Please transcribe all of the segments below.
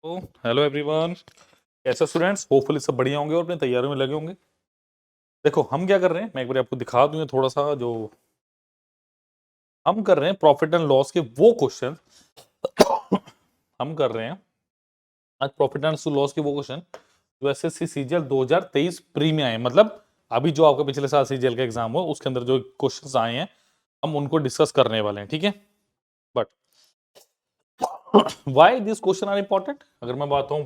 तो hello everyone, कैसे students? Hopefully सब बढ़िया होंगे और अपनी तैयारियों में लगे होंगे। देखो हम क्या कर रहे हैं, मैं एक बार आपको दिखा दूं। थोड़ा सा जो हम कर रहे हैं प्रॉफिट एंड लॉस के वो क्वेश्चन हम कर रहे हैं आज। प्रॉफिट एंड लॉस के वो क्वेश्चन जो एसएससी सीजीएल 2023 प्री में आए, मतलब अभी जो आपका पिछले साल सीजीएल का एग्जाम हुआ उसके अंदर जो क्वेश्चंस आए हैं हम उनको डिस्कस करने वाले हैं, ठीक है। But why this question are important, अगर मैं बात हूं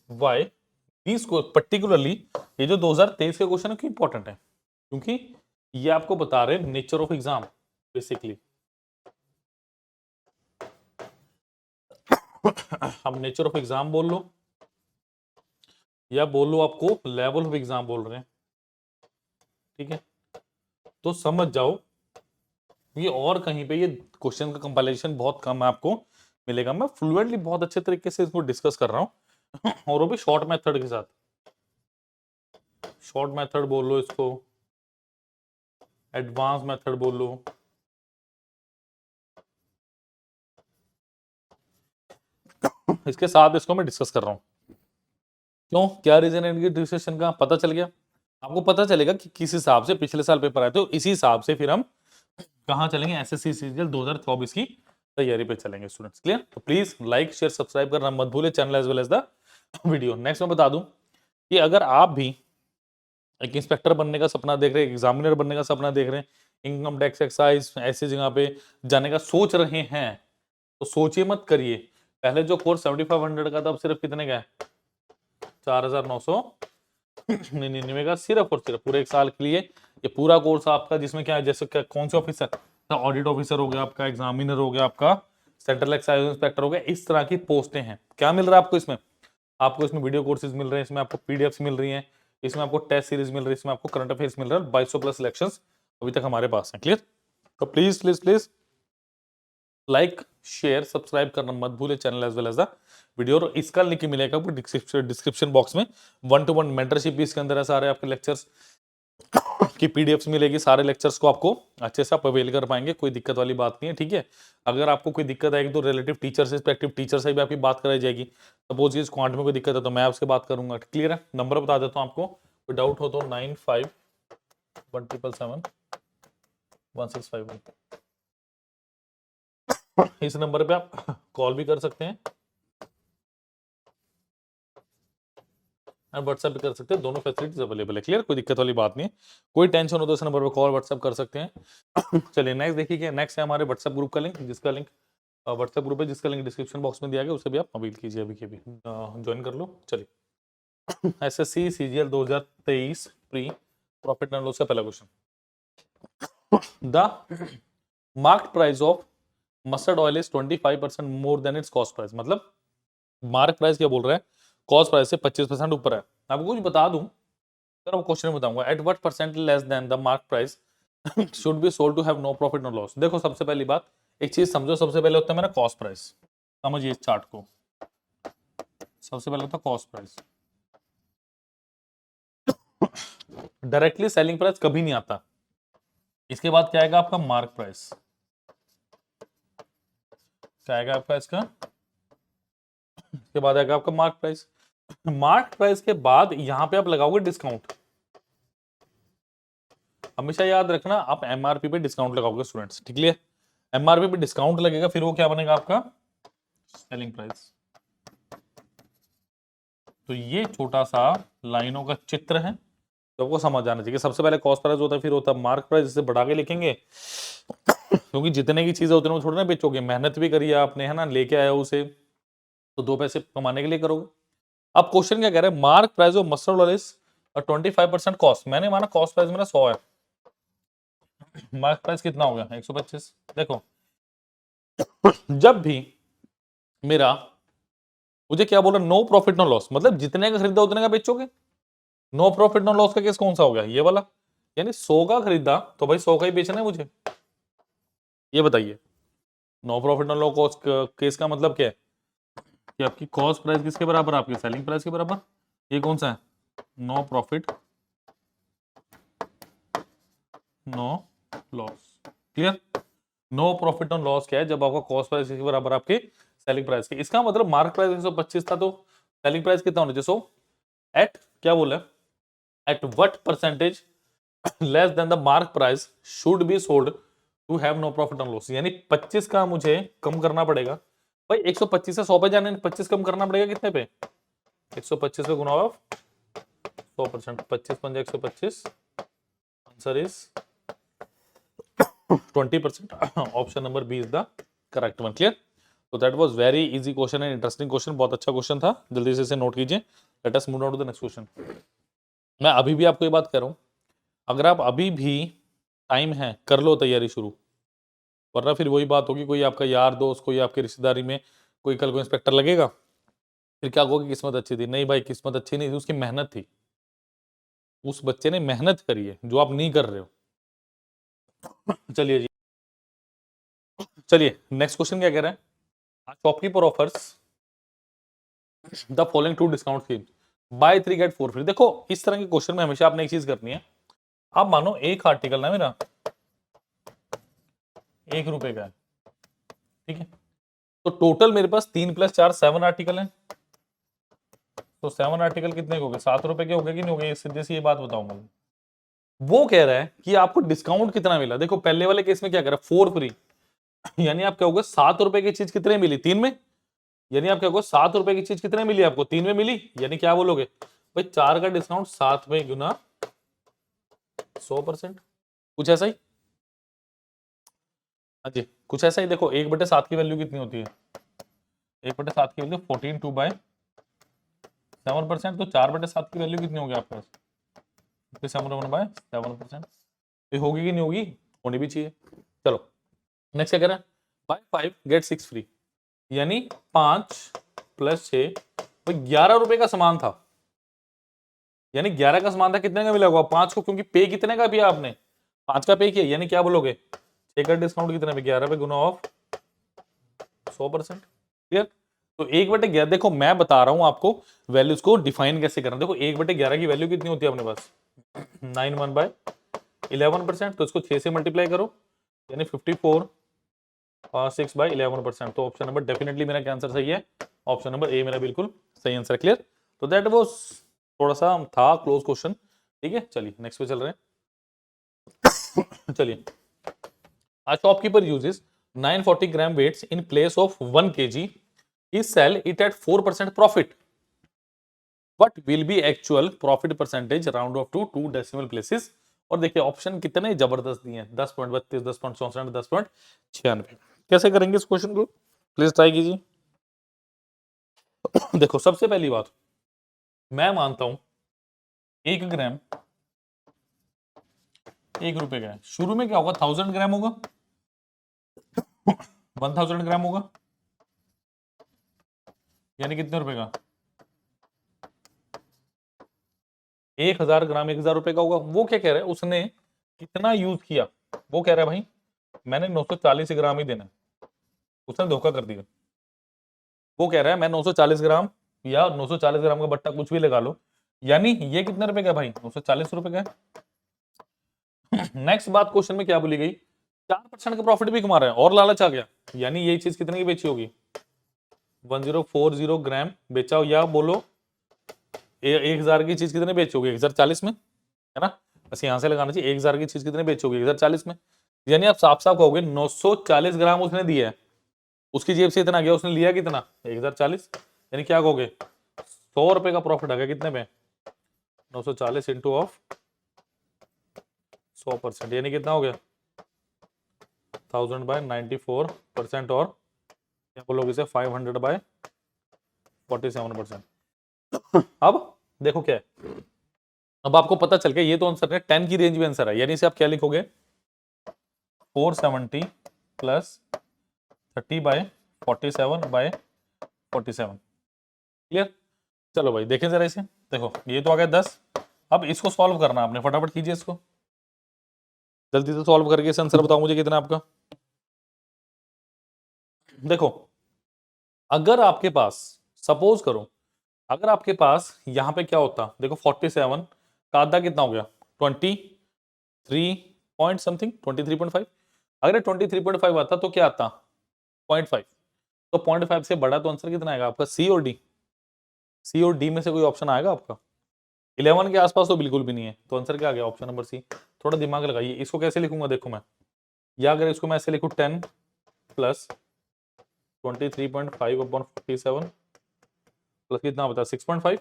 व्हाई दिस पर्टिकुलरली, ये जो 2023 के क्वेश्चन है क्यों इंपॉर्टेंट है, क्योंकि ये आपको बता रहे हैं नेचर ऑफ एग्जाम। बेसिकली हम नेचर ऑफ एग्जाम बोल लो या बोल लो आपको लेवल ऑफ एग्जाम बोल रहे हैं, ठीक है। तो समझ जाओ ये, और कहीं पे ये क्वेश्चन का कंपाइलेशन बहुत कम आपको मिलेगा। मैं फ्लुएंटली बहुत अच्छे तरीके से इसको डिस्कस कर रहा हूं और वो भी शॉर्ट मेथड के साथ। शॉर्ट मेथड बोल लो इसको, एडवांस मेथड बोल लो, इसके साथ इसको मैं डिस्कस कर रहा हूं। क्यों, क्या रीजन है इनकी डिस्कशन का, पता चल गया आपको। पता चलेगा कि किस हिसाब से पिछले साल पेपर आए थे, तो इसी हिसाब से फिर हम कहाँ चलेंगे, एसएससी सीजीएल 2024 की तैयारी पे चलेंगे स्टूडेंट्स। क्लियर? तो प्लीज लाइक शेयर सब्सक्राइब करना मत भूले, channel as well as the video. Next मैं बता दूं कि अगर आप भी एक इंस्पेक्टर बनने का सपना देख रहे हैं, एग्जामिनर बनने का सपना देख रहे हैं, इनकम टैक्स एक्साइज ऐसी जगह पे जाने का सोच रहे हैं, तो सोचिए मत करिए। पहले जो कोर्स 7500 का था अब सिर्फ कितने का है, 4999 का, सिर्फ और सिर्फ पूरे एक साल के लिए। ये पूरा कोर्स आपका, जिसमें क्या है, जैसे क्या कौन से ऑफिसर, ऑडिट ऑफिसर हो गया आपका, एग्जामिनर हो गया आपका, सेंट्रल एक्साइज इंस्पेक्टर हो गया, इस तरह की पोस्टें हैं। क्या मिल रहा है आपको इसमें? आपको इसमें वीडियो कोर्सेज मिल रहे हैं, इसमें आपको पीडीएफ मिल रही हैं, इसमें आपको टेस्ट सीरीज मिल रही है, इसमें आपको करंट अफेयर्स मिल रहा है। 2200 प्लस सिलेक्शंस अभी तक हमारे पास हैं। क्लियर? तो please please please like share subscribe करना मत भूले, channel as well as the video. और इसका लिंक मिलेगा आपको डिस्क्रिप्शन बॉक्स में। 1-to-1 मेंटरशिप भी इसके अंदर है, सारे आपके लेक्चर्स की पीडीएफ मिलेगी, सारे लेक्चर्स को आपको अच्छे से आप अवेल कर पाएंगे, कोई दिक्कत वाली बात नहीं है, ठीक है। अगर आपको कोई दिक्कत आएगी तो रिलेटिव टीचर से, रिस्पेक्टिव टीचर से भी आपकी बात कराई जाएगी। सपोज ये क्वांट में कोई दिक्कत है तो मैं आपसे बात करूंगा। क्लियर है? नंबर बता देता हूँ आपको, कोई डाउट हो तो 9517771651 इस नंबर पे आप कॉल भी कर सकते हैं और व्हाट्सएप भी कर सकते हैं, दोनों फैसिलिटीज अवेलेबल है। क्लियर? कोई दिक्कत वाली बात नहीं है, कोई टेंशन हो तो इस नंबर पर कॉल व्हाट्सएप कर सकते हैं। चलिए नेक्स्ट देखिए, नेक्स्ट है हमारे व्हाट्सएप ग्रुप का लिंक, जिसका लिंक व्हाट्सएप ग्रुप है, जिसका लिंक डिस्क्रिप्शन बॉक्स में दिया गया, उसे भी आप अवेल कीजिए, अभी के भी ज्वाइन कर लो। चलिए SSC CGL 2023 pre profit and loss का पहला question, the marked price of mustard oil is 25% more than it's cost price. मतलब मार्क प्राइस क्या बोल रहा है, कॉस्ट प्राइस से 25% ऊपर है। आपको कुछ बता दूं, सर क्वेश्चन बताऊंगा, at what percent less than the mark price should be sold to have no profit no loss. देखो सबसे पहली बात, एक चीज समझो, सबसे पहले होता है मेरा कॉस्ट प्राइस। समझिए इस चार्ट को, सबसे पहले होता है cost price. Directly selling price कभी नहीं आता। इसके बाद क्या आएगा आपका, मार्क प्राइस। क्या आएगा आपका इसका, इसके बाद आएगा आपका मार्क प्राइस। मार्क प्राइस के बाद यहां पे आप लगाओगे डिस्काउंट। हमेशा याद रखना, आप एमआरपी पे डिस्काउंट लगाओगे स्टूडेंट्स, ठीक है। एमआरपी पे डिस्काउंट लगेगा, फिर वो क्या बनेगा आपका, सेलिंग प्राइस। तो ये छोटा सा लाइनों का चित्र है, तो आपको समझ आना चाहिए। सबसे पहले कॉस्ट प्राइस होता है, फिर होता है मार्क प्राइस, इसे बढ़ा के लिखेंगे क्योंकि जितने की चीजें उतने में थोड़ी ना बेचोगे, मेहनत भी करिए आपने, है ना, लेके आया उसे, तो दो पैसे कमाने के लिए करोगे। अब क्वेश्चन क्या कह रहे हैं, mark price of mustard oil is 25% cost. मैंने माना कॉस्ट प्राइस मेरा 100 है, मार्क प्राइस कितना हो गया 125। देखो जब भी मेरा, मुझे क्या बोला, नो प्रॉफिट नो लॉस, मतलब जितने का खरीदा उतने का बेचोगे। नो प्रॉफिट नो लॉस का केस कौन सा हो गया, ये वाला, यानी 100 का खरीदा तो भाई 100 का ही बेचना है मुझे। ये बताइए, no profit no loss case का मतलब क्या है, कि आपकी कॉस्ट प्राइस किसके बराबर, आपकी सेलिंग प्राइस के बराबर। ये कौन सा है, no profit no loss. Clear? No profit on loss क्या है, जब आपका कॉस्ट प्राइस के बराबर आपके सेलिंग प्राइस के। इसका मतलब मार्क प्राइस 125 था तो सेलिंग प्राइस कितना होना चाहिए? सो एट क्या बोला, at what percentage less than the mark price should be sold to have no profit on loss. यानी 25 का मुझे कम करना पड़ेगा भाई, 125 से 100 पे जाने 25 कम करना पड़ेगा कितने पे? 125 पे गुना ऑफ 100%, 25 पंजा 125, answer is 20%। Option number B is the correct one. Clear? तो that was very easy question and interesting question, बहुत अच्छा क्वेश्चन था, जल्दी से इसे नोट कीजिए। Let us move on to the next question. मैं अभी भी आपको ये बात कर रहा हूं, अगर आप अभी भी टाइम है कर लो तैयारी शुरू, वरना फिर वही बात होगी, कोई आपका यार दोस्त, कोई आपकी रिश्तेदारी में कोई कल को इंस्पेक्टर लगेगा, फिर क्या कहोगे किस्मत अच्छी थी? नहीं भाई, किस्मत अच्छी नहीं थी, उसकी मेहनत थी, उस बच्चे ने मेहनत करी है जो आप नहीं कर रहे हो। चलिए जी, चलिए नेक्स्ट क्वेश्चन क्या कह रहा है? Shopkeeper offers the following two discount scheme, buy 3 get 4 free. देखो इस तरह के क्वेश्चन में हमेशा आपने एक चीज करनी है, आप मानो एक आर्टिकल ना मेरा 1 रुपए का है, ठीक है, तो टोटल मेरे पास 3 + 4 7 आर्टिकल है, तो 7 आर्टिकल कितने के हो गए? 7 रुपए के हो गए कि नहीं हो गए? सीधे सी ये बात बताओ मुझे। वो कह रहा है कि आपको डिस्काउंट कितना मिला। देखो पहले वाले केस में क्या कर रहा है, 4 फ्री, यानी आप क्या होगा 7 रुपए की चीज कितने मिली? 3 में। यानी आप क्या होगा 7 रुपए की चीज कितने मिली आपको? 3 में मिली। यानी क्या बोलोगे भाई, 4 का डिस्काउंट 7 में गुना 100%, कुछ ऐसा ही। हाँ जी, कुछ ऐसा ही। देखो 1/7 की वैल्यू कितनी होती है? 1/7 की वैल्यू 14 2 बाय 7%, तो 4/7 की वैल्यू कितनी होगी आपके पास? 7/7%। ये होगी कि नहीं होगी? होनी भी चाहिए। चलो नेक्स्ट क्या कह रहा है, बाय 5 गेट 6 फ्री, यानी 5 + 6, तो 11 रुपए का सामान था, यानी 11 का सामान था, कितने का मिला होगा? 5 को, क्योंकि पे कितने का किया आपने? 5 का पे किया, यानी क्या बोलोगे 6 का डिस्काउंट कितने पे? 11 पे गुना ऑफ 100%। क्लियर? तो 1/11, देखो मैं बता रहा हूं आपको वैल्यूज को डिफाइन कैसे करना। देखो 1/11 की वैल्यू कितनी होती है अपने पास? 9 1/11%, तो इसको 6 से मल्टीप्लाई करो, यानी 54 6/11%। तो ऑप्शन नंबर डेफिनेटली मेरा क्या आंसर सही है? ऑप्शन नंबर ए मेरा बिल्कुल सही आंसर। क्लियर? तो दैट वाज थोड़ा सा था क्लोज क्वेश्चन, ठीक है। चलिए नेक्स्ट पे चल रहे हैं। चलिए, a shopkeeper uses 940 gram weights in place of 1 kg, he sell it at 4% profit, what will be actual profit percentage round off to 2 decimal places? और देखिए ऑप्शन कितने जबरदस्त दिए हैं, 10.32, 10.64, 10.96। कैसे करेंगे इस क्वेश्चन को, प्लीज ट्राई कीजिए। देखो सबसे पहली बात, मैं मानता हूं 1 ग्राम 1 रुपए का है, शुरू में क्या होगा 1000 ग्राम होगा, 1000 ग्राम होगा, यानी कितने रुपए का? 1000 ग्राम 1000 रुपए का होगा। वो क्या कह रहा है, उसने कितना यूज किया? वो कह रहा है भाई मैंने 940 ग्राम ही देना है, उसने धोखा कर दिया। वो कह रहा है मैं 940 ग्राम या 940 ग्राम का बट्टा कुछ भी लगा लो, यानी ये कितने रुपए का भाई? 940 रुपए का है। नेक्स्ट बात क्वेश्चन में क्या बोली गई, 4% का प्रॉफिट भी कमा रहा है और लालच आ गया, यानी ये चीज कितने की बेची होगी? 1040 ग्राम बेचा हो, या बोलो 1000 की चीज कितने बेचोगे? 1040 में, है ना? बस यहां से लगाना चाहिए, 1000 की चीज कितने बेचोगे? 1040 में। यानी आप साफ साफ कहोगे 940 ग्राम उसने दिया है, उसकी जेब से इतना गया, उसने लिया कितना? 1040। यानी क्या कहोगे 100 रुपए का प्रॉफिट आ गया कितने पे? 940 इंटू ऑफ 100%, यानी कितना हो गया 1000/94%, और क्या बोलोगे इसे 500/47%। अब देखो क्या है, अब आपको पता चल गया ये तो आंसर है, 10 की रेंज में आंसर है, यानी इसे आप क्या लिखोगे 470 + 30/47/47। क्लियर? चलो भाई देखें जरा इसे, देखो ये तो आ गया 10, अब इसको सॉल्व करना आपने, फटाफट कीजिए इसको, जल्दी से सॉल्व करके इसे आंसर बताओ मुझे कितना आपका। देखो अगर आपके पास, सपोज करो अगर आपके पास यहां पे क्या होता, देखो 47 का आधा कितना हो गया 23 पॉइंट समथिंग 23.5, अगर 23.5 आता तो क्या आता? 0.5। तो 0.5 से बड़ा तो आंसर कितना आएगा आपका? सी और डी। सी और डी में से कोई ऑप्शन आएगा आपका? 11 के आसपास तो बिल्कुल भी नहीं है, तो आंसर क्या आ गया? Option number C. थोड़ा दिमाग लगाइए, इसको कैसे लिखूंगा देखो मैं, या अगर इसको मैं ऐसे लिखूं 10 प्लस 23.5 अपॉन 47 प्लस कितना बता 6.5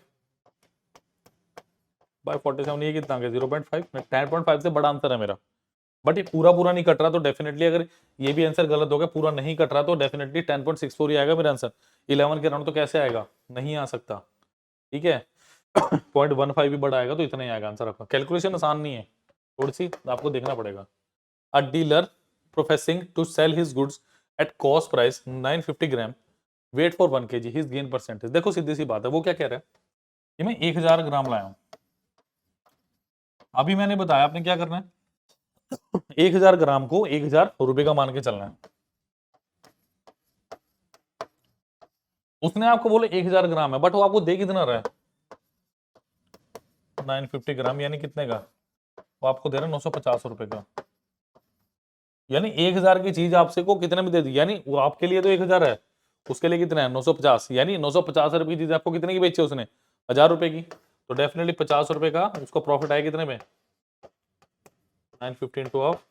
बाय 47, ये कितना आ गया 0.5। 10.5 से बड़ा आंसर है मेरा, बट ये पूरा पूरा नहीं कट रहा, तो डेफिनेटली अगर ये भी आंसर गलत हो गया, पूरा नहीं कट रहा, तो डेफिनेटली 10.64 ही आएगा मेरा आंसर। 11 के राउंड तो कैसे आएगा? नहीं आ सकता, ठीक है। 0.15 भी बड़ा आएगा तो इतना ही आएगा आंसर आपका। कैलकुलेशन आसान नहीं है, थोड़ी सी आपको देखना पड़ेगा। A dealer professing to sell his goods at cost price 950 gram weight for 1 kg his gain percentage. देखो सीधी सी बात है, वो क्या कह रहा है, ये मैं 1000 ग्राम लाया हूं, अभी मैंने बताया आपने क्या करना है, 1000 ग्राम को 1000 रुपए का मान के चलना है। उसने आपको बोले 1000 ग्राम है, बट वो आपको दे कितना रहा है? 950 ग्राम, यानी कितने का? वो आपको दे रहा है 950 रुपए का। यानी 1000 की चीज आपसे को कितने में दे दी, यानी वो आपके लिए तो 1000 है, उसके लिए कितना है 950, यानी 950 रुपए की चीज आपको कितने की बेची उसने? 1000 रुपए की। तो डेफिनेटली 50 रुपए का उसका प्रॉफिट आया कितने में? 950 इंटू ऑफ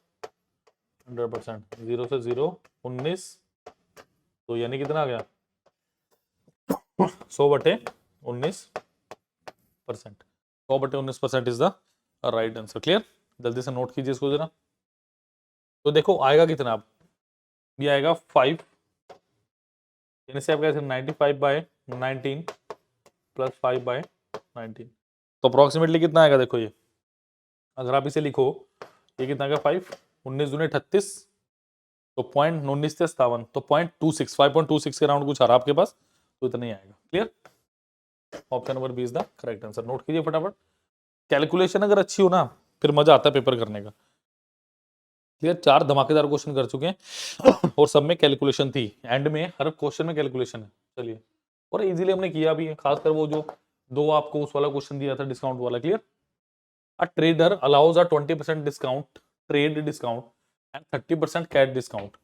100%, 0 से 0 19, तो यानी कितना आ गया 100/19%। 100/19% is the right answer. Clear? जल्दी से नोट कीजिए इसको जरा। तो देखो आएगा कितना, अब ये आएगा 5, यानी से आपका 95/19 प्लस 5/19, तो अप्रोक्सीमेटली कितना आएगा देखो ये, अगर आप इसे लिखो ये कितना आएगा 5, 19 दूनी 38, तो 0.19 से 57, तो 0.26, 5.26 के राउंड कुछ आ रहा आपके पास, तो इतना ही आएगा। Clear? Option number B is the correct answer. Note कीजिए फटाफट। कैलकुलेशन अगर अच्छी हो ना, फिर मजा आता है पेपर करने का। क्लियर? 4 धमाकेदार क्वेश्चन कर चुके हैं और सब में कैलकुलेशन थी, एंड में हर क्वेश्चन में कैलकुलेशन है। चलिए, और इजीली हमने किया भी है, खासकर वो जो दो आपको उस वाला क्वेश्चन दिया था डिस्काउंट वाला। Clear? A trader allows a 20% discount trade discount and 30% cash discount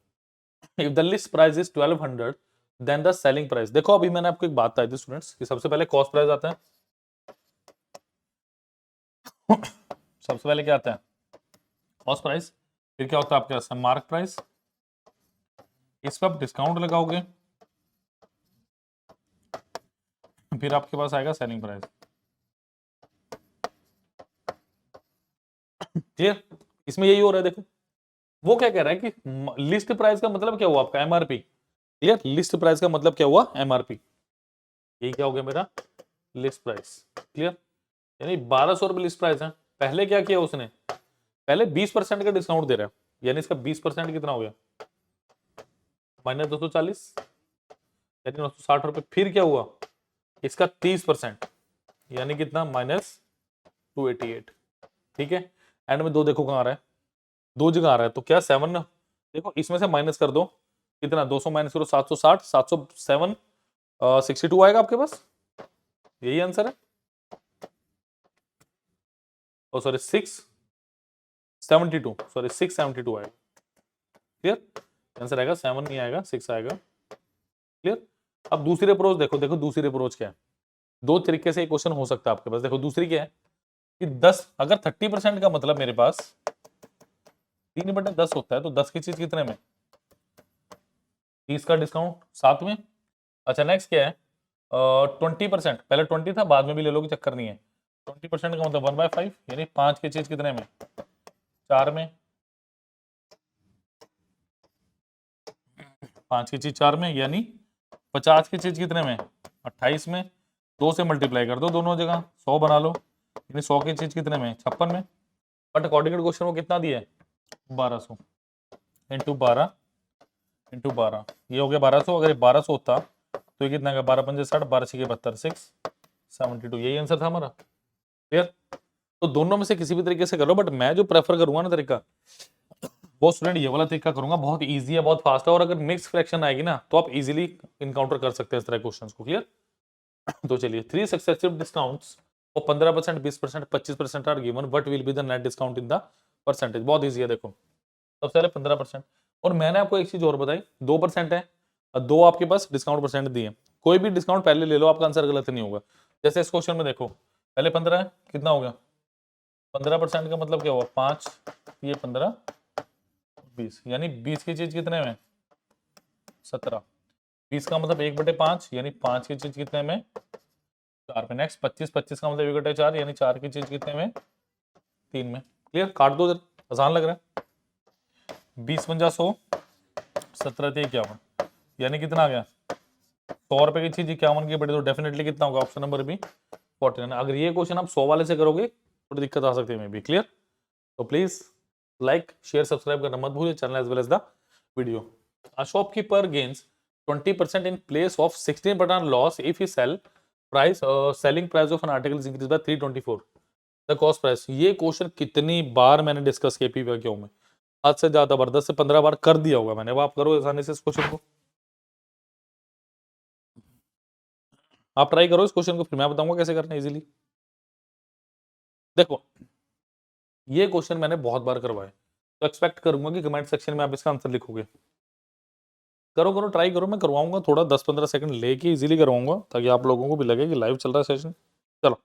if the list price is 1200 then the selling price. देखो अभी मैंने आपको एक बात बताई थी स्टूडेंट्स कि सबसे पहले कॉस्ट प्राइस आता है सबसे पहले क्या आता है? Cost price. फिर क्या होता है आपके पास? Mark price. इस पर आप डिस्काउंट लगाओगे, फिर आपके पास आएगा सेलिंग प्राइस। क्लियर? इसमें यही हो रहा है। देखो वो क्या कह रहा है कि लिस्ट प्राइस का मतलब क्या हुआ आपका? एमआरपी। क्लियर? लिस्ट प्राइस का मतलब क्या हुआ? एमआरपी। यही क्या हो गया मेरा? List price. क्लियर? यानी 1200 रुपए लिस्ट प्राइस है। पहले क्या किया उसने? पहले 20% का डिस्काउंट दे रहा है, यानी इसका 20% कितना हो गया? -240, यानी 960 रुपए। फिर क्या हुआ? इसका 30%, यानी कितना? -288। ठीक है? एंड में दो देखो कहां आ रहा है, दो जगह आ रहा है, तो क्या 7, देखो इसमें से माइनस कर दो, कितना 200 माइनस करो 760, 707 62 आएगा आपके पास। यही आंसर है। ओ सॉरी 672, सॉरी 672 आएगा। क्लियर? आंसर आएगा 7 नहीं आएगा, 6 आएगा। क्लियर? अब दूसरी अप्रोच देखो, देखो दूसरी अप्रोच क्या है। दो तरीके से क्वेश्चन हो सकता है आपके पास। देखो दूसरी क्या है कि 10, अगर 30% का मतलब मेरे पास 3/10 होता है, तो 10 की चीज कितने में? 30 का डिस्काउंट 7 में। अच्छा नेक्स्ट क्या है? 20%, पहले 20 था, बाद में भी ले लोगे, चक्कर नहीं है। 20% का मतलब 1/5, यानी 5 की चीज कितने में? 4 में। 5 की चीज 4 में, यानी 50 की चीज कितने में? 28 में। 2 से मल्टीप्लाई कर दो दोनों जगह, 100 बना लो, यानी 100 की चीज कितने में? 56 में। बट अकॉर्डिंग टू क्वेश्चन वो कितना दिया है? 1200 इंटू 12, ये हो गया 1200। अगर ये 1200 होता तो ये कितना का? 12×5 = 60, 12×6 = 72, 672। यही आंसर था हमारा। क्लियर? तो दोनों में से किसी भी तरीके से करो, बट मैं जो प्रेफर करूंगा ना तरीका, वो स्टूडेंट ये वाला तरीका करूंगा। बहुत इजी है, बहुत फास्ट है, और अगर मिक्स फ्रैक्शन आएगी ना तो आप इजीली इनकाउंटर कर सकते हैं इस तरह क्वेश्चंस को। क्लियर? तो चलिए, 3 सक्सेसिव डिस्काउंट्स और 15%, 20%, 25% are given, what will be the net discount in the percentage. बहुत इजी है देखो। सबसे पहले 15%। और मैंने आपको एक चीज और बताई, 2% है और 2 आपके पास डिस्काउंट परसेंट दिए। कोई भी डिस्काउंट पहले ले लो, आपका आंसर गलत नहीं होगा। जैसे इस क्वेश्चन में देखो, पहले 15 है, कितना हो गया 15% का मतलब क्या हुआ 5, ये 15, 20, यानी 20 की चीज कितने में 17, 20 का मतलब 1/5, यानी 5 की चीज कितने में 4 में। नेक्स्ट 25, 25 का मतलब 1/4, यानी 4 की चीज कितने में 3 में। क्लियर, काट दो, आसान लग रहा है। 20 50 100, 17 × 51, यानी कितना आ गया 100 रुपए की चीज 51 की बड़ी, तो डेफिनेटली कितना होगा ऑप्शन नंबर बी 49। अगर ये क्वेश्चन आप 100 वाले से करोगे थोड़ी दिक्कत आ सकती है मे बी। क्लियर, तो प्लीज लाइक शेयर सब्सक्राइब करना मत भूलिए channel as well as the video. A shopkeeper gains 20% in place of 16% loss if he selling price of an article is increased by 324 the cost price। ये question कितनी बार मैंने discuss किया पीवीक्यू में, हद से ज्यादा बार, 10 से 15 बार कर दिया होगा मैंने। अब आप करो आसानी से इस क्वेश्चन को, आप ट्राई करो इस क्वेश्चन को, फिर मैं बताऊंगा कैसे करना है इजीली। देखो ये क्वेश्चन मैंने बहुत बार करवाया, तो एक्सपेक्ट करूंगा कि कमेंट सेक्शन में आप इसका आंसर लिखोगे। करो करो ट्राई करो, मैं करवाऊंगा थोड़ा 10-15 सेकंड लेके इजीली करवाऊंगा, ताकि आप लोगों को भी लगे कि लाइव चल रहा है सेशन। चलो,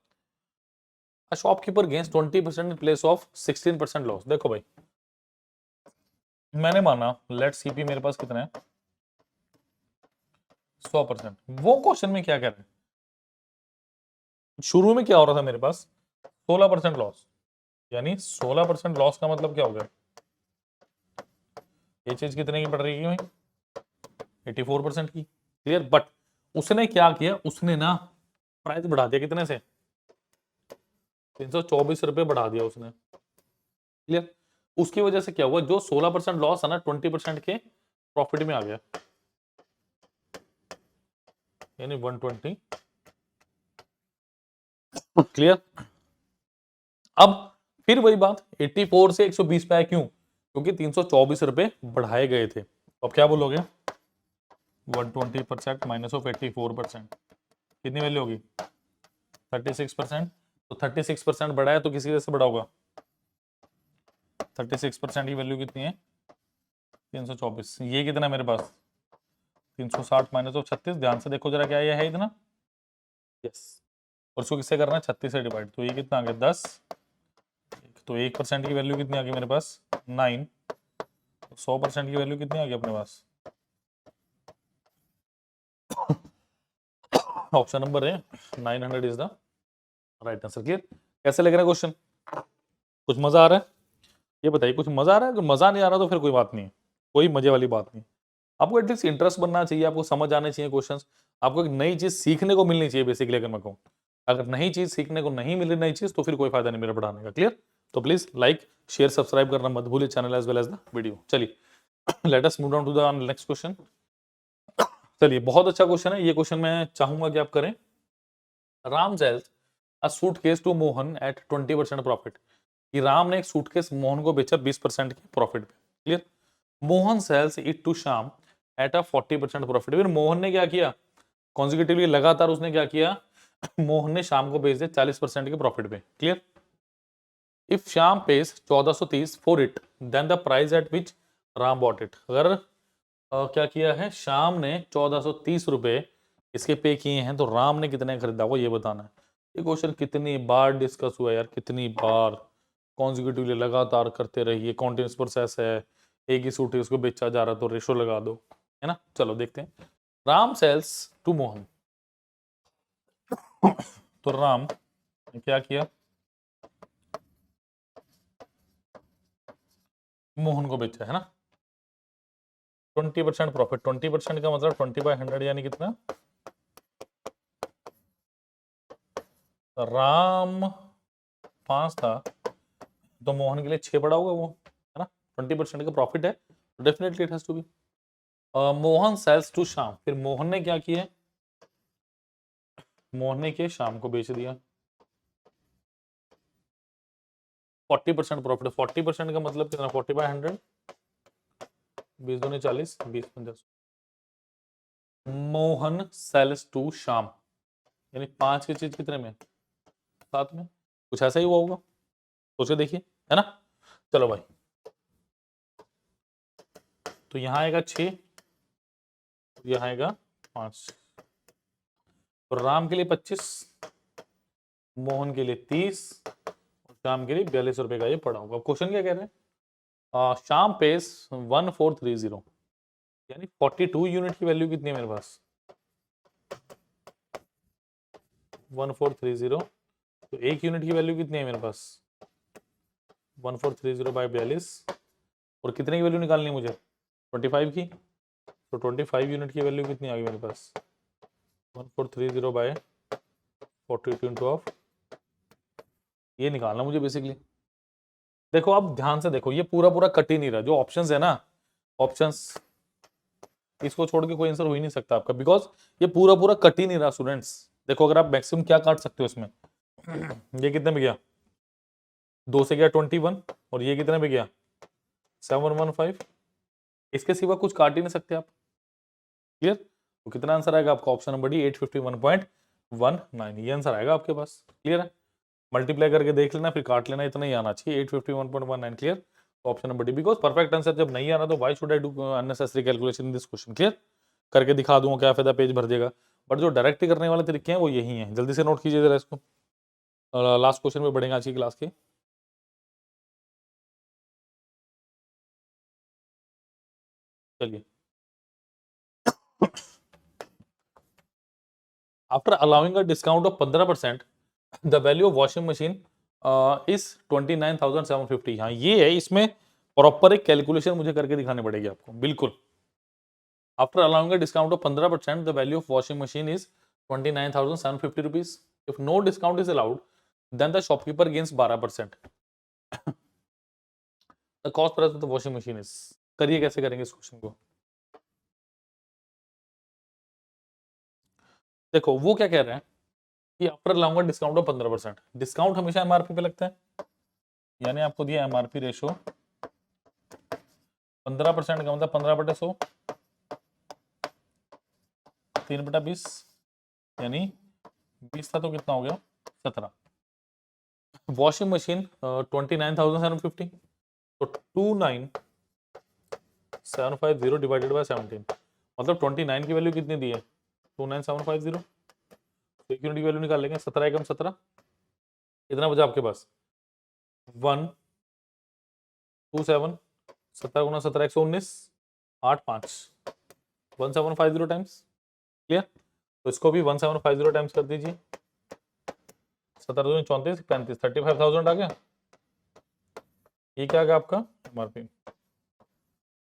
a shopkeeper gains 20% in place of 16% loss. देखो भाई, मैंने माना लेट सीपी मेरे पास कितना है 100%। वो क्वेश्चन में क्या कह रहे हैं, शुरू में क्या हो रहा था मेरे पास 16% लॉस, यानी 16% लॉस का मतलब क्या हो गया, ये चीज कितने की पड़ रही है भाई 84% की। क्लियर, बट उसने क्या किया, उसने ना प्राइस बढ़ा दिया कितने से 324 रुपए बढ़ा दिया उसने। क्लियर, उसकी वजह से क्या हुआ, जो 16% लॉस है ना 20% के प्रॉफिट में आ गया, यानी 120। क्लियर, अब फिर वही बात 84 से 120 पे आया, क्यों, क्योंकि 324 रुपए बढ़ाए गए थे। अब क्या बोलोगे 120% माइनस ऑफ 84%, कितनी वैल्यू होगी 36%। तो 36% बढ़ा है तो किसी वजह से बढ़ा होगा, 36% की वैल्यू कितनी है 324, ये कितना है मेरे पास 360 माइनस ऑफ 36, ध्यान से देखो जरा क्या ये है इतना, यस, और उसको किससे करना है 36 से डिवाइड, तो ये कितना आ गया 10, तो 1% की वैल्यू कितनी आ गई मेरे पास 9, 100% की वैल्यू कितनी आ गई अपने पास ऑप्शन नंबर है 900 is the right answer. Clear, कैसे लग रहा है क्वेश्चन, कुछ मजा आ रहा है, ये बताइए कुछ मजा आ रहा है, अगर मजा नहीं आ रहा तो फिर कोई बात नहीं है, कोई मजे वाली बात नहीं। आपको एटलीस्ट इंटरेस्ट बनना चाहिए, आपको समझ आने चाहिए क्वेश्चंस, आपको एक नई चीज सीखने को मिलनी चाहिए बेसिकली। अगर मैं कहूँ अगर नई चीज सीखने को नहीं मिली नई चीज, तो फिर कोई फायदा नहीं मेरा पढ़ाने का। क्लियर, तो प्लीज लाइक शेयर सब्सक्राइब करना मत भूलिए channel as well as the video. चलिए let us move on to the next question. चलिए, बहुत अच्छा क्वेश्चन है ये क्वेश्चन, मैं चाहूंगा कि आप करें। Ram sells a suitcase to Mohan at 20% profit. कि राम ने एक सूटकेस मोहन को बेचा 20% के प्रॉफिट पे। Clear, Mohan sells it to Shyam at a 40% profit. फिर मोहन ने क्या किया, कॉन्जिक्यूटिवली लगातार उसने क्या किया, मोहन ने शाम को बेच दिया 40% के प्रॉफिट पे। Clear, if Shyam pays 1430 for it then the price at which Ram bought it. अगर क्या किया है, शाम ने 1430 रुपए इसके पे किए हैं, तो राम ने कितने खरीदा वो ये बताना है। ये क्वेश्चन कितनी बार डिस्कस हुआ यार, कितनी बार कॉन्जिक्यूटिवली लगातार करते रहिए, कॉन्टिन्यूस प्रोसेस है, एक ही सूट है उसको बेचा जा रहा तो रेशो लगा दो, है ना। चलो देखते हैं, राम सेल्स टू मोहन। तो राम ने क्या किया, मोहन को बेचा, है ना। 20% प्रॉफिट, 20% का मतलब 20/100 यानी कितना, राम 5 था तो मोहन के लिए 6 पड़ा होगा वो, है ना। 20% का प्रॉफिट है, definitely it has to be. Mohan sells to Sham. फिर मोहन ने क्या किया, मोहन ने किया शाम को बेच दिया, 40% प्रॉफिट। 40% का मतलब कितना 40/100, 20 दूनी 40, 20 50। मोहन सेल्स टू शाम, यानी 5 की चीज कितने में 7 में, कुछ ऐसा ही हुआ होगा, सोच के देखिए, है ना। चलो भाई, तो यहाँ आएगा 6, यहाँ आएगा 5। तो राम के लिए 25, मोहन के लिए 30, शाम के लिए 42 रुपए का ये पड़ा होगा। क्वेश्चन क्या कह रहे हैं? शाम पेस 1430, यानी 42 यूनिट की वैल्यू कितनी है मेरे पास? 1430, तो 1 यूनिट की वैल्यू कितनी है मेरे पास? 1430 बाय 42, और कितने की वैल्यू निकालनी है मुझे? 25 की। तो 25 यूनिट की वैल्यू कितनी आ गई मेरे पास? 1430 बाय 42 इंटू ऑफ, ये निकालना मुझे बेसिकली। देखो अब ध्यान से देखो, ये पूरा पूरा कट ही नहीं रहा। जो ऑप्शंस है ना, ऑप्शंस, इसको छोड़ के कोई आंसर हो ही नहीं सकता आपका, बिकॉज ये पूरा पूरा कट ही नहीं रहा स्टूडेंट्स। देखो अगर आप मैक्सिमम क्या काट सकते हो इसमें, ये कितने में गया? 2 से गया 21, और ये कितने में गया? 715। इसके सिवा कुछ काट ही नहीं सकते आप। क्लियर? तो कितना आंसर आएगा आपका? ऑप्शन नंबर डी 851.19, ये आंसर आएगा आपके पास। क्लियर है? मल्टीप्लाई करके देख लेना, फिर काट लेना, इतना ही आना चाहिए 851.19। Clear? Option number D, because perfect answer जब नहीं आ रहा तो why should I do unnecessary calculation in this question. Clear? करके दिखा दूंगा, क्या फायदा, पेज भर देगा। बट जो डायरेक्ट करने वाले तरीके हैं वो यही हैं। जल्दी से नोट कीजिए जरा इसको, लास्ट क्वेश्चन में बढ़ेंगे आज की क्लास के। चलिए, after allowing a discount of 15%, the value of washing machine is 29,750। हाँ ये है, इसमें प्रॉपर एक कैलकुलेशन मुझे करके दिखानी पड़ेगी आपको। बिल्कुल, after allowing a discount of 15%, the value of washing machine is 29,750 rupees. If no discount is allowed, then the shopkeeper gains 12%। The cost price of the washing machine is, करिए कैसे करेंगे इस क्वेश्चन को। देखो वो क्या कह रहे हैं कि आफ्टर लाऊंगा डिस्काउंट ऑफ 15%, डिस्काउंट हमेशा एमआरपी पे लगता है, यानी आपको दिया एमआरपी रेशो 15% का मतलब 15/100, 3/20, यानी 20 था तो कितना हो गया? 17। वॉशिंग मशीन 29,750, तो 29,750 डिवाइडेड बाय 17, मतलब 29 की वैल्यू कितनी दी है? 29,750। तो एक यूनिट की वैल्यू निकाल लेंगे, 17 एकम 17, इतना बचा आपके पास 127, 17 गुना 17 119, 8 5, 1750 टाइम्स। क्लियर? तो इसको भी 1750 टाइम्स कर दीजिए, 17 34 35, 35,000 आ गया। ये क्या आ गया आपका? एमआरपी।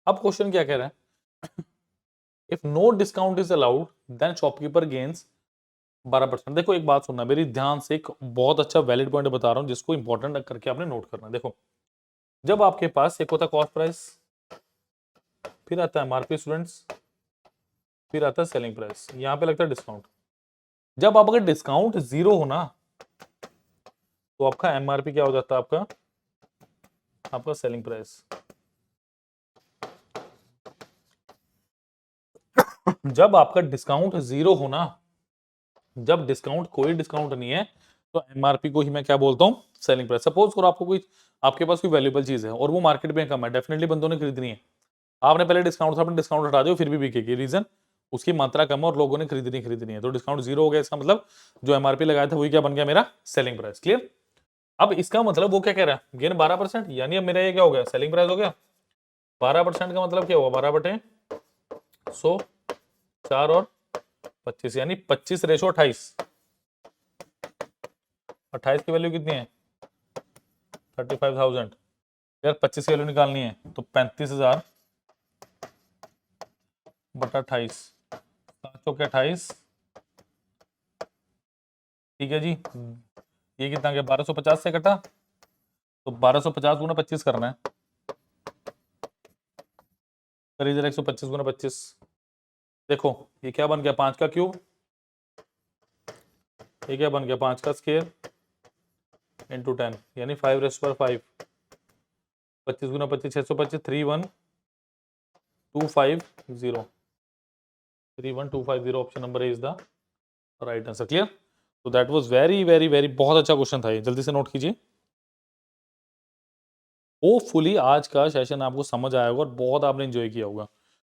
अब क्वेश्चन क्या कह रहा है? If no discount is allowed, then shopkeeper gains 12%। देखो एक बात सुनना मेरी ध्यान से, एक बहुत अच्छा वैलिड पॉइंट बता रहा हूं जिसको इंपॉर्टेंट करके आपने नोट करना। देखो जब आपके पास एक होता है कॉस्ट प्राइस, फिर आता है एमआरपी स्टूडेंट्स, फिर आता है सेलिंग प्राइस, यहाँ पे लगता है डिस्काउंट। जब आप अगर डिस्काउंट 0 हो ना, तो आपका एमआरपी क्या हो जाता है? आपका सेलिंग प्राइस। जब आपका डिस्काउंट 0 हो ना, जब डिस्काउंट कोई डिस्काउंट नहीं है, तो एमआरपी को ही मैं क्या बोलता हूँ? Selling price. सपोज करो आपको कोई, आपके पास कोई वैल्यूएबल चीज है और वो मार्केट में कम है, डेफिनेटली बंदों ने खरीदनी है। आपने पहले डिस्काउंट था, आपने डिस्काउंट हटा दिया, फिर भी बिकेगी। रीजन उसकी मात्रा कम है और लोगों ने खरीदनी है, तो डिस्काउंट 0 हो गया। इसका मतलब जो एमआरपी लगाया था वही क्या बन गया? मेरा सेलिंग प्राइस। क्लियर? अब इसका मतलब वो क्या कह रहा है? गेन 12%, यानी अब मेरा ये क्या हो गया? सेलिंग प्राइस हो गया। 12% का मतलब क्या हुआ? 12/100, 4 और 25, यानी 25 रेशो 28। 28 की वैल्यू कितनी है? 35,000। यार 25 की वैल्यू निकालनी है तो 35,000 बटा 28, 7 चौके 28। ठीक है जी, ये कितना गया? 1250 से कटा, तो 1250 गुना 25 करना है। करिए जरा 125 गुना 25। देखो ये क्या बन गया? 5 का क्यूब। ये क्या बन गया? 5 का स्क्वायर इंटू 10, यानी 5^5। 25 गुना 25 625, 31250, 31250 option number is the right answer. Clear? तो that was very very very बहुत अच्छा क्वेश्चन था ये, जल्दी से नोट कीजिए। होपफुली आज का सेशन आपको समझ आया होगा और बहुत आपने एंजॉय किया होगा।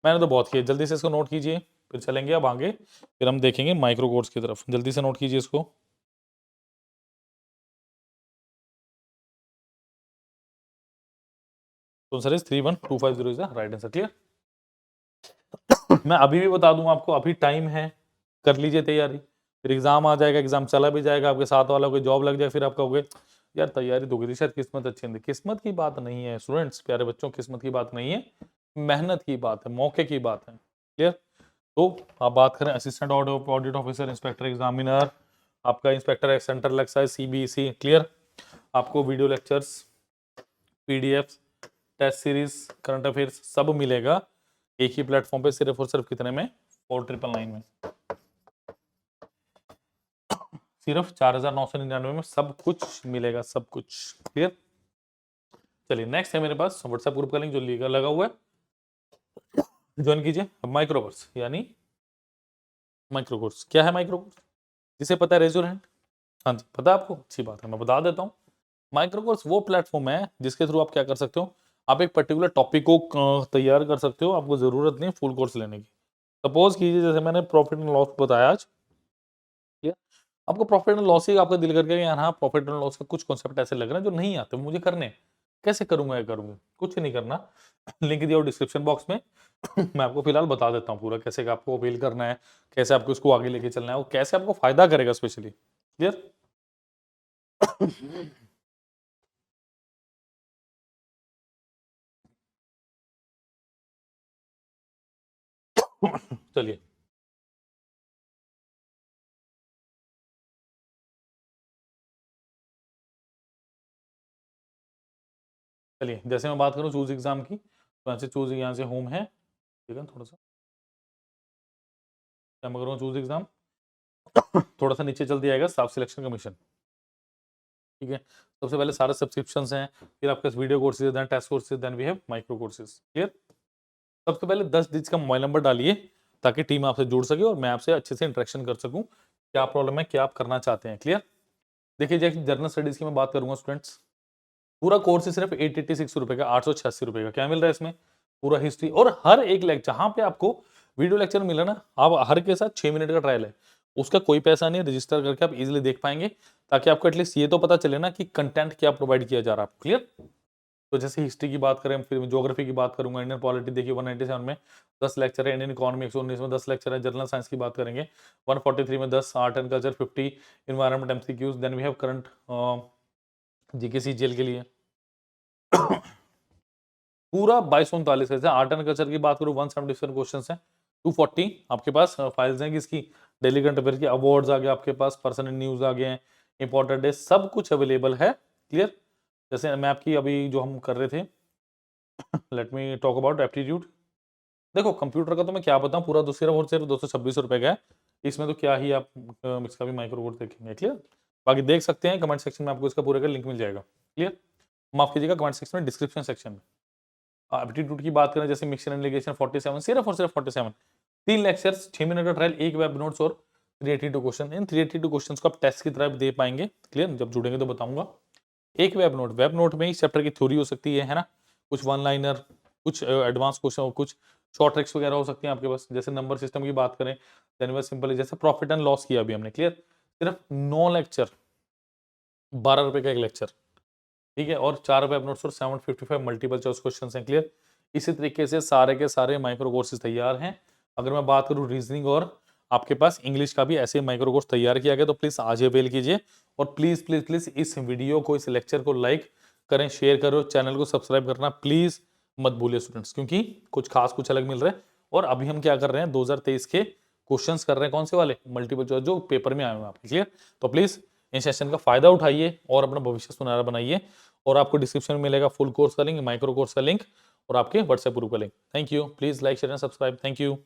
मैंने तो बहुत किया। जल्दी से इसको नोट कीजिए, फिर चलेंगे अब आगे, फिर हम देखेंगे माइक्रो कोर्स की तरफ। जल्दी से नोट कीजिए इसको। तो answer is 31250 is the right answer. Clear? मैं अभी भी बता दूं आपको, अभी टाइम है, कर लीजिए तैयारी। फिर एग्जाम आ जाएगा, एग्जाम चला भी जाएगा, आपके साथ वाला कोई जॉब लग जाए, फिर आप कहोगे यार तैयारी तो की थी, शायद किस्मत अच्छी नहीं थी। किस्मत की बात नहीं है स्टूडेंट्स, प्यारे बच्चों, किस्मत की बात नहीं है, मेहनत की बात है, मौके की बात है। क्लियर? तो आप बात करें assistant audit officer, inspector examiner, आपका inspector central excise, CBC. Clear? आपको video lectures, PDF, test series, current affairs सब मिलेगा एक ही प्लेटफॉर्म पे, सिर्फ और सिर्फ कितने में? 4999 में, सिर्फ 4999 में सब कुछ मिलेगा, सब कुछ। क्लियर? चलिए नेक्स्ट है मेरे पास व्हाट्सएप ग्रुप का लिंक जो लीगल लगा हुआ है, ज्वाइन कीजिए। अब माइक्रो कोर्स, यानी माइक्रो कोर्स क्या है? माइक्रो कोर्स जिसे पता है रेज योर हैंड। हाँ जी, पता है आपको? अच्छी बात है, मैं बता देता हूँ। माइक्रो कोर्स वो प्लेटफॉर्म है जिसके थ्रू आप क्या कर सकते हो, आप एक पर्टिकुलर टॉपिक को तैयार कर सकते हो, आपको जरूरत नहीं फुल कोर्स लेने की। सपोज कीजिए जैसे मैंने प्रॉफिट एंड लॉस बताया आज, ठीक है? आपको प्रॉफिट एंड लॉस ही आपका दिल करके यार हाँ प्रॉफिट एंड लॉस के कुछ कॉन्सेप्ट ऐसे लग रहे हैं जो नहीं आते मुझे करने, कैसे करूंगा? या करूंगा कुछ नहीं करना, लिंक दिया डिस्क्रिप्शन बॉक्स में। मैं आपको फिलहाल बता देता हूँ पूरा कैसे आपको अवेल करना है, कैसे आपको इसको आगे लेके चलना है, और कैसे आपको फायदा करेगा स्पेशली। क्लियर? चलिए चलिए जैसे मैं बात करूँ चूज एग्जाम की, तो यहाँ से चूज, यहाँ से होम है, ठीक है? थोड़ा सा क्या मैं करूँ, चूज एग्जाम, थोड़ा सा नीचे चल दिया जाएगा स्टाफ सिलेक्शन कमीशन, ठीक है? सबसे पहले सारे सब्सक्रिप्शंस हैं, फिर आपके video courses, then test courses, then we have micro courses. Clear? सबसे पहले 10 डिजिट का मोबाइल नंबर डालिए ताकि टीम आपसे जुड़ सके और मैं आपसे अच्छे से इंटरेक्शन कर सकूं, क्या प्रॉब्लम है, क्या आप करना चाहते हैं। क्लियर? देखिए जैसे जर्नल स्टडीज की मैं बात करूंगा स्टूडेंट्स, पूरा कोर्स सिर्फ 886 रुपए का, 886 रुपए का। क्या मिल रहा है इसमें? पूरा हिस्ट्री, और हर एक लेक्चर, जहां पे आपको वीडियो लेक्चर मिला ना, आप हर के साथ 6 मिनट का ट्रायल है, उसका कोई पैसा नहीं, रजिस्टर करके आप इजीली देख पाएंगे, ताकि आपको एटलीस्ट ये तो पता चले ना कि कंटेंट क्या प्रोवाइड किया जा रहा है आपको। क्लियर? तो जैसे हिस्ट्री की बात करें, फिर ज्योग्राफी की बात करूंगा, इंडियन पॉलिटी देखिए 197 में 10 लेक्चर है, इंडियन इकोनॉमी 119 में 10 लेक्चर है, जनरल साइंस की बात करेंगे 143 में 10, art and culture 50, environment MCQs, then we have current GK CGL के लिए पूरा 2239 है। आर्ट एंड कल्चर की बात करूं 177 क्वेश्चन है, 240 आपके पास फाइल्स हैं किसकी, डेली करंट अफेयर की, अवार्ड्स आ गए आपके पास, पर्सन इन न्यूज आ गए हैं, इंपॉर्टेंट डे, सब कुछ अवेलेबल है। क्लियर? जैसे मैं आपकी अभी जो हम कर रहे थे, let me talk about aptitude. देखो कंप्यूटर का तो मैं क्या बताऊं, पूरा सिर्फ और सिर्फ 226 रुपए का है, इसमें तो क्या ही आप इसका भी माइक्रो कोड देखेंगे। क्लियर? बाकी देख सकते हैं कमेंट सेक्शन में, आपको इसका पूरे का लिंक मिल जाएगा। क्लियर? माफ कीजिएगा, कमेंट सेक्शन में, डिस्क्रिप्शन सेक्शन में। एप्टीट्यूड की बात करें जैसे मिक्सचर एंड लिगेशन 47, सिर्फ और सिर्फ 47, 3 लेक्चर्स, 6 मिनट का ट्रायल, एक वेब नोट्स और 382 क्वेश्चन। इन 382 क्वेश्चंस को आप टेस्ट की तरह दे पाएंगे। क्लियर? जब जुड़ेंगे तो बताऊंगा। एक वेब नोट में इस चैप्टर की थ्योरी हो सकती है ना, कुछ वन लाइनर, कुछ एडवांस क्वेश्चन, कुछ शॉर्ट ट्रिक्स वगैरह हो सकती हैं आपके पास। जैसे नंबर सिस्टम की बात करें, देन वे सिंपल जैसे प्रॉफिट एंड लॉस किया अभी हमने। क्लियर? सिर्फ 9 लेक्चर, 12 रुपए का एक लेक्चर, ठीक है? और 4 वेब नोट्स और 755 मल्टीपल चॉइस क्वेश्चन हैं। क्लियर? इसी तरीके से सारे के सारे माइक्रो कोर्सेज तैयार हैं। अगर मैं बात करूं रीजनिंग और आपके पास इंग्लिश का भी ऐसे माइक्रो कोर्स तैयार किया गया, तो प्लीज आज अवेल कीजिए, और प्लीज प्लीज प्लीज इस वीडियो को, इस लेक्चर को लाइक करें, शेयर करो, चैनल को सब्सक्राइब करना प्लीज मत भूलिए स्टूडेंट्स, क्योंकि कुछ खास कुछ अलग मिल रहा है। और अभी हम क्या कर रहे हैं, 2023 के क्वेश्चंस कर रहे हैं, कौन से वाले, मल्टीपल चॉइस जो पेपर में आए हुए हैं आपके। क्लियर? तो प्लीज इन सेशन का फायदा उठाइए और अपना भविष्य सुनहरा बनाइए। और आपको डिस्क्रिप्शन में मिलेगा फुल कोर्स का लिंक, माइक्रो कोर्स का लिंक और आपके व्हाट्सएप ग्रुप का link. Thank you, please like share and subscribe. Thank you.